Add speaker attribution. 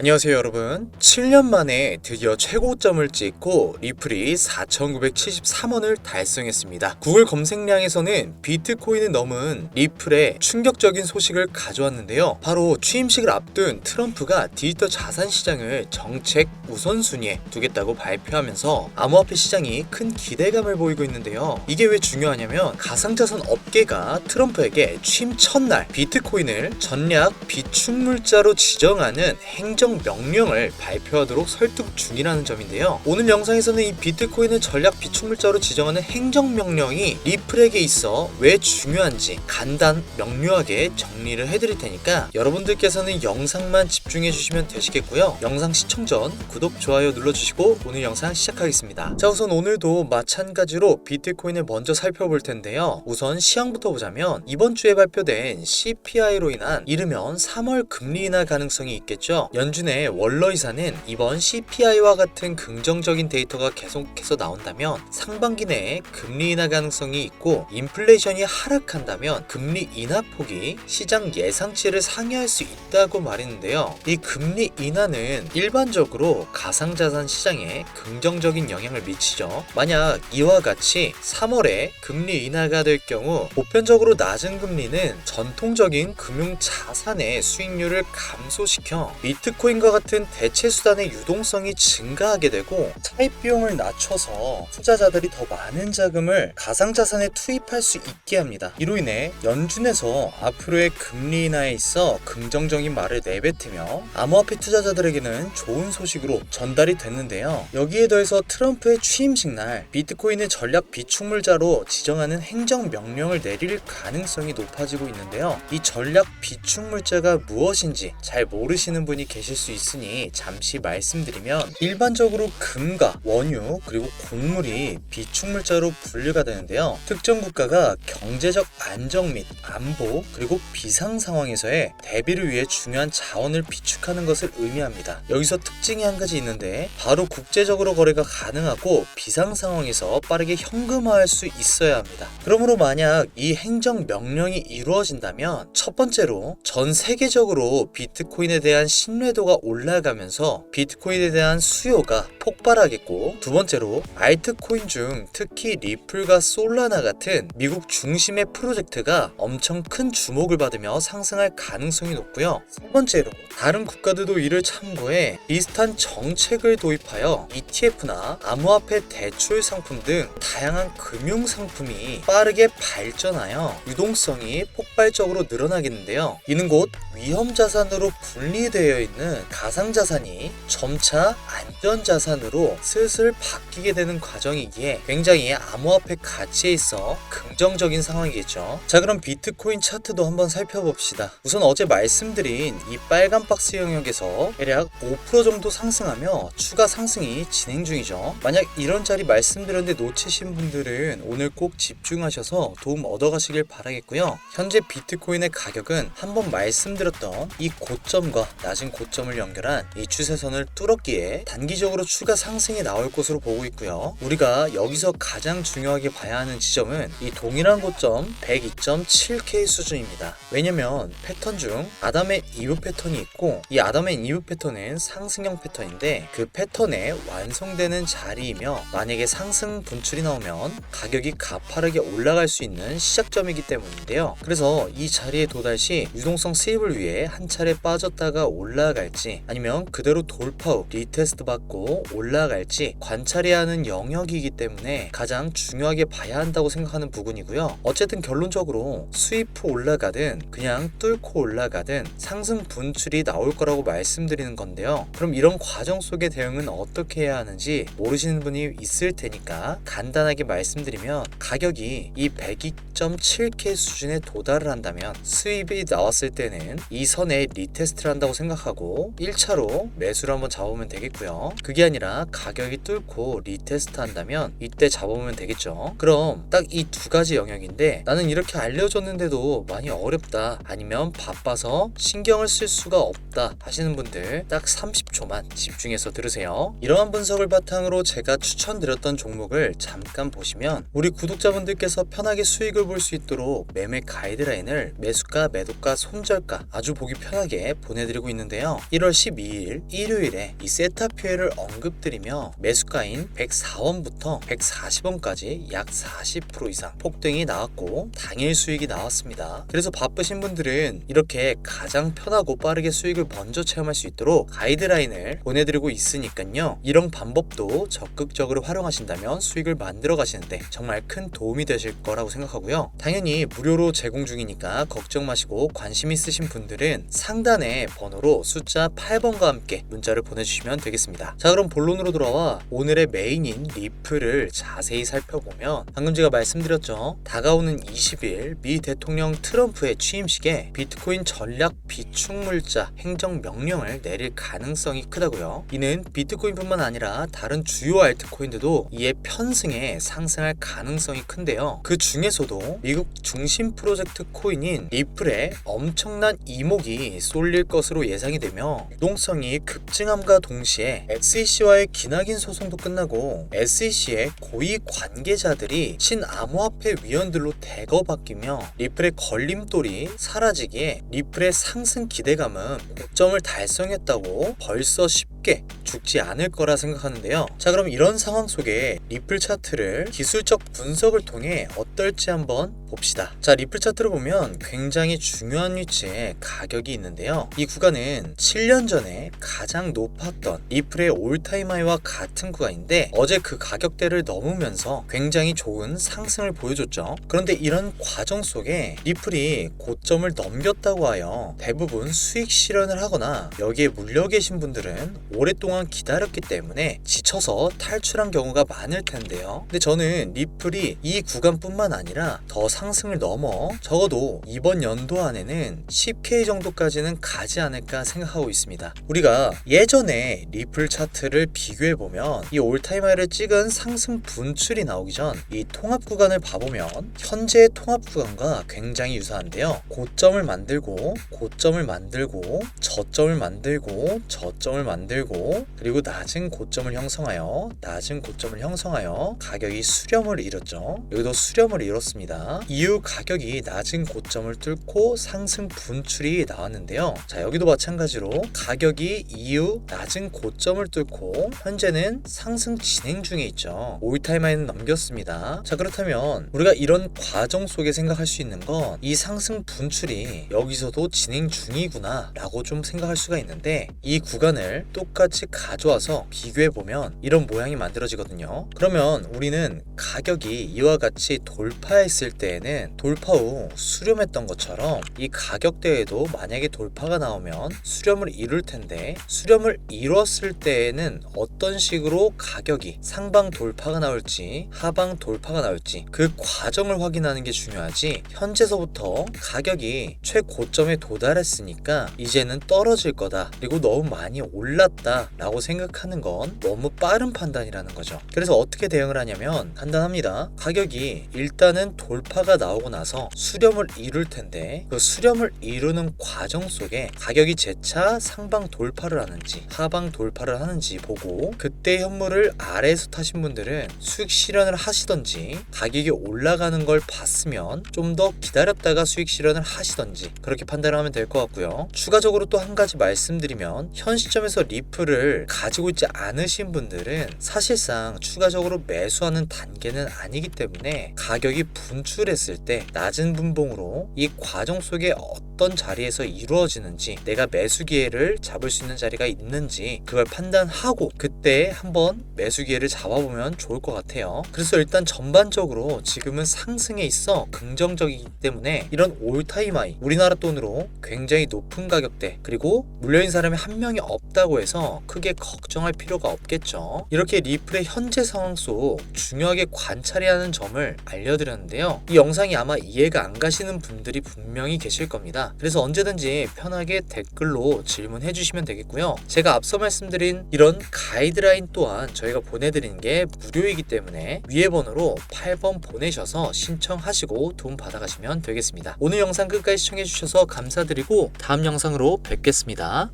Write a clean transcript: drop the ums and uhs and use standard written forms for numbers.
Speaker 1: 안녕하세요 여러분. 7년 만에 드디어 최고점을 찍고 리플이 4,973원을 달성했습니다. 구글 검색량에서는 비트코인을 넘은 리플의 충격적인 소식을 가져왔는데요. 바로 취임식을 앞둔 트럼프가 디지털 자산 시장을 정책 우선순위에 두겠다고 발표하면서 암호화폐 시장이 큰 기대감을 보이고 있는데요. 이게 왜 중요하냐면 가상자산 업계가 트럼프에게 취임 첫날 비트코인을 전략 비축물자로 지정하는 행정 명령을 발표하도록 설득 중이라는 점인데요. 오늘 영상에서는 이 비트코인을 전략 비축물자로 지정하는 행정명령이 리플에게 있어 왜 중요한지 간단 명료하게 정리를 해드릴 테니까 여러분들께서는 영상만 집중해 주시면 되시겠고요. 영상 시청 전 구독, 좋아요 눌러주시고 오늘 영상 시작하겠습니다. 자, 우선 오늘도 마찬가지로 비트코인을 먼저 살펴볼 텐데요. 우선 시황부터 보자면 이번 주에 발표된 CPI로 인한 이르면 3월 금리 인하 가능성이 있겠죠. 연준의 월러이사는 이번 CPI와 같은 긍정적인 데이터가 계속해서 나온다면 상반기 내에 금리 인하 가능성이 있고 인플레이션이 하락한다면 금리 인하 폭이 시장 예상치를 상회할 수 있다고 말했는데요. 이 금리 인하는 일반적으로 가상자산 시장에 긍정적인 영향을 미치죠. 만약 이와 같이 3월에 금리 인하가 될 경우 보편적으로 낮은 금리는 전통적인 금융 자산의 수익률을 감소시켜 비트코인과 같은 대체 수단의 유동성이 증가하게 되고 차입 비용을 낮춰서 투자자들이 더 많은 자금을 가상자산에 투입할 수 있게 합니다. 이로 인해 연준에서 앞으로의 금리 인하에 있어 긍정적인 말을 내뱉으며 암호화폐 투자자들에게는 좋은 소식으로 전달이 됐는데요. 여기에 더해서 트럼프의 취임식 날 비트코인을 전략 비축물자로 지정하는 행정명령을 내릴 가능성이 높아지고 있는데요. 이 전략 비축물자가 무엇인지 잘 모르시는 분이 계실 수 있으니 잠시 말씀드리면 일반적으로 금과 원유 그리고 곡물이 비축물자로 분류가 되는데요. 특정 국가가 경제적 안정 및 안보 그리고 비상 상황에서의 대비를 위해 중요한 자원을 비축하는 것을 의미합니다. 여기서 특징이 한 가지 있는데 바로 국제적으로 거래가 가능하고 비상 상황에서 빠르게 현금화할 수 있어야 합니다. 그러므로 만약 이 행정명령이 이루어진다면 첫 번째로 전 세계적으로 비트코인에 대한 신뢰도가 올라가면서 비트코인에 대한 수요가 폭발하겠고, 두 번째로 알트코인 중 특히 리플과 솔라나 같은 미국 중심의 프로젝트가 엄청 큰 주목을 받으며 상승할 가능성이 높고요. 세 번째로 다른 국가들도 이를 참고해 비슷한 정책을 도입하여 ETF나 암호화폐 대출 상품 등 다양한 금융 상품이 빠르게 발전하여 유동성이 폭발적으로 늘어나겠는데요. 이는 곧 위험자산으로 분리되어 있는 가상자산이 점차 안전자산으로 슬슬 바뀌게 되는 과정이기에 굉장히 암호화폐 가치에 있어 긍정적인 상황이겠죠. 자, 그럼 비트코인 차트도 한번 살펴봅시다. 우선 어제 말씀드린 이 빨간 박스 영역에서 대략 5% 정도 상승하며 추가 상승이 진행 중이죠. 만약 이런 자리 말씀드렸는데 놓치신 분들은 오늘 꼭 집중하셔서 도움 얻어가시길 바라겠고요. 현재 비트코인의 가격은 한번 말씀드렸던 이 고점과 낮은 고점을 연결한 이 추세선을 뚫었기에 단기적으로 추가 상승이 나올 것으로 보고 있고요. 우리가 여기서 가장 중요하게 봐야 하는 지점은 이 동일한 고점 102.7K 수준입니다. 왜냐면 패턴 중 아담의 이브 패턴이 있고 이 아담의 이브 패턴은 상승형 패턴인데 그 패턴에 완성되는 자리이며 만약에 상승 분출이 나오면 가격이 가파르게 올라갈 수 있는 시작점이기 때문인데요. 그래서 이 자리에 도달 시 유동성 수입을 위해 한 차례 빠졌다가 올라갈지 아니면 그대로 돌파 후 리테스트 받고 올라갈지 관찰해야 하는 영역이기 때문에 가장 중요하게 봐야 한다고 생각하는 부분이고요. 어쨌든 결론적으로 수입 후 올라가든 그냥 뚫고 올라가든 상승 분출이 나올 거라고 말씀드리는 건데요. 그럼 이런 과정 속의 대응은 어떻게 해야 하는지 모르시는 분이 있을 테니까 간단하게 말씀드리면 가격이 이 102.7K 수준에 도달을 한다면 수입이 나왔을 때는 이 선에 리테스트를 한다고 생각하고 1차로 매수를 한번 잡으면 되겠고요. 그게 아니라 가격이 뚫고 리테스트 한다면 이때 잡으면 되겠죠. 그럼 딱 이 두 가지 영역인데 나는 이렇게 알려줬는데도 많이 어렵다 아니면 바빠서 신경을 쓸 수가 없다 하시는 분들 딱 30초만 집중해서 들으세요. 이러한 분석을 바탕으로 제가 추천드렸던 종목을 잠깐 보시면 우리 구독자분들께서 편하게 수익을 볼 수 있도록 매매 가이드라인을 매수가, 매도가, 손절가 아주 보기 편하게 보내드리고 있는데요. 1월 12일 일요일에 이 세타피엘을 언급드리며 매수가인 104원부터 140원까지 약 40% 이상 폭등이 나왔고 당일 수익이 나왔습니다. 그래서 바쁘신 분들은 이렇게 가장 편하고 빠르게 수익을 먼저 체험할 수 있도록 가이드라인을 보내드리고 있으니까요. 이런 방법도 적극적으로 활용하신다면 수익을 만들어 가시는데 정말 큰 도움이 되실 거라고 생각하고요. 당연히 무료로 제공 중이니까 걱정 마시고 관심 있으신 분들은 상단의 번호로 숫자 8번과 함께 문자를 보내주시면 되겠습니다. 자, 그럼 본론으로 돌아와 오늘의 메인인 리플을 자세히 살펴보면 방금 제가 말씀드렸죠. 다가오는 20일 미 대통령 트럼프의 취임식에 비트코인 전략 비축물자 행정명령을 내릴 가능성이 크다고요. 이는 비트코인뿐만 아니라 다른 주요 알트코인들도 이에 편승해 상승할 가능성이 큰데요. 그 중에서도 미국 중심 프로젝트 코인인 리플에 엄청난 이목이 쏠릴 것으로 예상이 되며 유동성이 급증함과 동시에 SEC와의 기나긴 소송도 끝나고 SEC의 고위 관계자들이 친암호화폐 위원들로 대거 바뀌며 리플의 걸림돌이 사라지기에 리플의 상승 기대감은 고점을 달성했다고 벌써 쉽게 죽지 않을 거라 생각하는데요. 자, 그럼 이런 상황 속에 리플 차트를 기술적 분석을 통해 어떨지 한번 봅시다. 자, 리플 차트를 보면 굉장히 중요한 위치에 가격이 있는데요. 이 구간은 7년 전에 가장 높았던 리플의 올타임 하이와 같은 구간인데 어제 그 가격대를 넘으면서 굉장히 좋은 상승을 보여줬죠. 그런데 이런 과정 속에 리플이 고점을 넘겼다고 하여 대부분 수익 실현을 하거나 여기에 물려 계신 분들은 오랫동안 기다렸기 때문에 지쳐서 탈출한 경우가 많을 텐데요. 근데 저는 리플이 이 구간뿐만 아니라 더 상승을 넘어 적어도 이번 연도 안에는 10K 정도까지는 가지 않을까 생각하고 있습니다. 우리가 예전에 리플 차트를 비교해보면 이 올타임 하이를 찍은 상승 분출이 나오기 전 이 통합 구간을 봐보면 현재의 통합 구간과 굉장히 유사한데요. 고점을 만들고 고점을 만들고 저점을 만들고 저점을 만들고 그리고 낮은 고점을 형성하여 낮은 고점을 형성하여 가격이 수렴을 이뤘죠. 여기도 수렴을 이뤘습니다. 이후 가격이 낮은 고점을 뚫고 상승 분출이 나왔는데요. 자, 여기도 마찬가지로 가격이 이후 낮은 고점을 뚫고 현재는 상승 진행 중에 있죠. 올타임 하이는 넘겼습니다. 자, 그렇다면 우리가 이런 과정 속에 생각할 수 있는 건 이 상승 분출이 여기서도 진행 중이구나 라고 좀 생각할 수가 있는데 이 구간을 똑같이 가져와서 비교해보면 이런 모양이 만들어지거든요. 그러면 우리는 가격이 이와 같이 돌파했을 때에는 돌파 후 수렴했던 것처럼 이 가격대에도 만약에 돌파가 나오면 수렴을 이룰 텐데 수렴을 이뤘을 때에는 어떤 식으로 가격이 상방 돌파가 나올지 하방 돌파가 나올지 그 과정을 확인하는 게 중요하지 현재서부터 가격이 최고점에 도달했으니까 이제는 떨어질 거다 그리고 너무 많이 올랐다 라고 생각하는 건 너무 빠른 판단이라는 거죠. 그래서 어떻게 대응을 하냐면 간단합니다. 가격이 일단은 돌파가 나오고 나서 수렴을 이룰 텐데 그 수렴을 이루는 과정 속에 가격이 재차 상방 돌파를 하는지 하방 돌파를 하는지 보고 그때 현물을 아래에서 타신 분들은 수익 실현을 하시던지 가격이 올라가는 걸 봤으면 좀 더 기다렸다가 수익 실현을 하시던지 그렇게 판단을 하면 될 것 같고요. 추가적으로 또 한 가지 말씀드리면 현 시점에서 리플을 가지고 있지 않으신 분들은 사실상 추가적으로 매수하는 단계는 아니기 때문에 가격이 분출했을 때 낮은 분봉으로 이 과정 속에 어떤 자리에서 이루어지는지 내가 매수 기회를 잡을 수 있는 자리가 있는지 그걸 판단하고 그때 한번 매수 기회를 잡아보면 좋을 것 같아요. 그래서 일단 전반적으로 지금은 상승에 있어 긍정적이기 때문에 이런 올타임 하이 우리나라 돈으로 굉장히 높은 가격대 그리고 물려있는 사람이 한 명이 없다고 해서 크게 걱정할 필요가 없겠죠. 이렇게 리플의 현재 상황 속 중요하게 관찰해야 하는 점을 알려드렸는데요. 이 영상이 아마 이해가 안 가시는 분들이 분명히 계실 겁니다. 그래서 언제든지 편하게 댓글로 질문해 주시면 되겠고요. 제가 앞서 말씀드린 이런 가이드라인 또한 저희가 보내드리는 게 무료이기 때문에 위에 번호로 8번 보내셔서 신청하시고 도움 받아가시면 되겠습니다. 오늘 영상 끝까지 시청해 주셔서 감사드리고 다음 영상으로 뵙겠습니다.